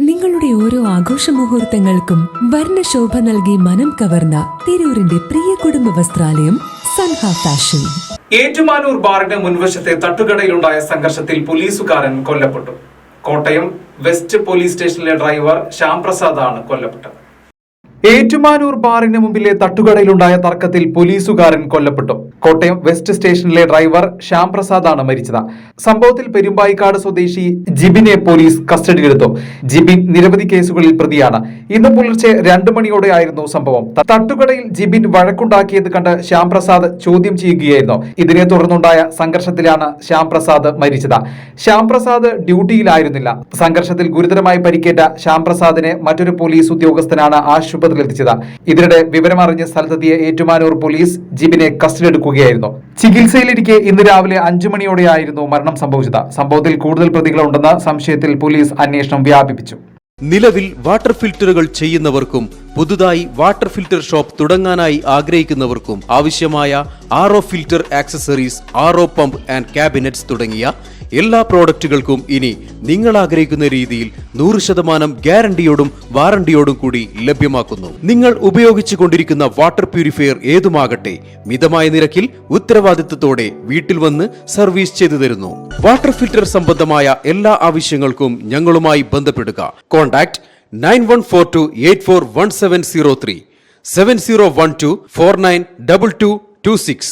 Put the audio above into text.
നിങ്ങളുടെ ഓരോ ആഘോഷ മുഹൂർത്തങ്ങൾക്കും വർണ്ണശോഭ നൽകി മനം കവർന്ന തിരൂരിന്റെ പ്രിയ കുടുംബ വസ്ത്രാലയം സൻഹ ഫാഷൻ. ഏറ്റുമാനൂർ ബാറിന് മുൻവശത്തെ തട്ടുകടയിലുണ്ടായ സംഘർഷത്തിൽ പോലീസുകാരൻ കൊല്ലപ്പെട്ടു. കോട്ടയം വെസ്റ്റ് പോലീസ് സ്റ്റേഷനിലെ ഡ്രൈവർ ശ്യാംപ്രസാദാണ് കൊല്ലപ്പെട്ടത്. ഏറ്റുമാനൂർ ബാറിന് മുമ്പിലെ തട്ടുകടയിലുണ്ടായ തർക്കത്തിൽ പോലീസുകാരൻ കൊല്ലപ്പെട്ടു. കോട്ടയം വെസ്റ്റ് സ്റ്റേഷനിലെ ഡ്രൈവർ ശ്യാംപ്രസാദാണ് മരിച്ചത്. സംഭവത്തിൽ പെരുമ്പായിക്കാട് സ്വദേശി ജിബിനെ പോലീസ് കസ്റ്റഡിയിലെടുത്തു. ജിബിൻ നിരവധി കേസുകളിൽ പ്രതിയാണ്. ഇന്ന് പുലർച്ചെ 2 മണിയോടെയായിരുന്നു സംഭവം. തട്ടുകടയിൽ ജിബിൻ വഴക്കുണ്ടാക്കിയത് കണ്ട് ശ്യാംപ്രസാദ് ചോദ്യം ചെയ്യുകയായിരുന്നു. ഇതിനെ തുടർന്നുണ്ടായ സംഘർഷത്തിലാണ് ശ്യാംപ്രസാദ് മരിച്ചത്. ശ്യാംപ്രസാദ് ഡ്യൂട്ടിയിലായിരുന്നില്ല. സംഘർഷത്തിൽ ഗുരുതരമായി പരിക്കേറ്റ ശ്യാംപ്രസാദിനെ മറ്റൊരു പോലീസ് ഉദ്യോഗസ്ഥനാണ് ആശുപത്രിയിൽ എത്തിച്ചത്. ഇതിനിടെ വിവരമറിഞ്ഞ് സ്ഥലത്തെത്തിയ ഏറ്റുമാനൂർ പോലീസ് ജിബിനെ കസ്റ്റഡിയെടുക്കുകയായിരുന്നു. ചികിത്സയിലിരിക്കെ ഇന്ന് രാവിലെ 5 മണിയോടെയായിരുന്നു മരണം സംഭവിച്ചത്. സംഭവത്തിൽ കൂടുതൽ പ്രതികളുണ്ടെന്ന സംശയത്തിൽ പോലീസ് അന്വേഷണം വ്യാപിപ്പിച്ചു. നിലവിൽ വാട്ടർ ഫിൽറ്ററുകൾ ചെയ്യുന്നവർക്കും പുതുതായി വാട്ടർ ഫിൽറ്റർ ഷോപ്പ് തുടങ്ങാനായി ആഗ്രഹിക്കുന്നവർക്കും ആവശ്യമായ RO filter accessories, RO pump and cabinets തുടങ്ങിയ എല്ലാ പ്രോഡക്റ്റുകൾക്കും ഇനി നിങ്ങൾ ആഗ്രഹിക്കുന്ന രീതിയിൽ 100% ഗ്യാരണ്ടിയോടും വാറണ്ടിയോടും കൂടി ലഭ്യമാക്കുന്നു. നിങ്ങൾ ഉപയോഗിച്ചു കൊണ്ടിരിക്കുന്ന വാട്ടർ പ്യൂരിഫയർ ഏതുമാകട്ടെ, മിതമായ നിരക്കിൽ ഉത്തരവാദിത്തത്തോടെ വീട്ടിൽ വന്ന് സർവീസ് ചെയ്തു തരുന്നു. വാട്ടർ ഫിൽറ്റർ സംബന്ധമായ എല്ലാ ആവശ്യങ്ങൾക്കും ഞങ്ങളുമായി ബന്ധപ്പെടുക. കോൺടാക്ട് 9142841703 7012492226.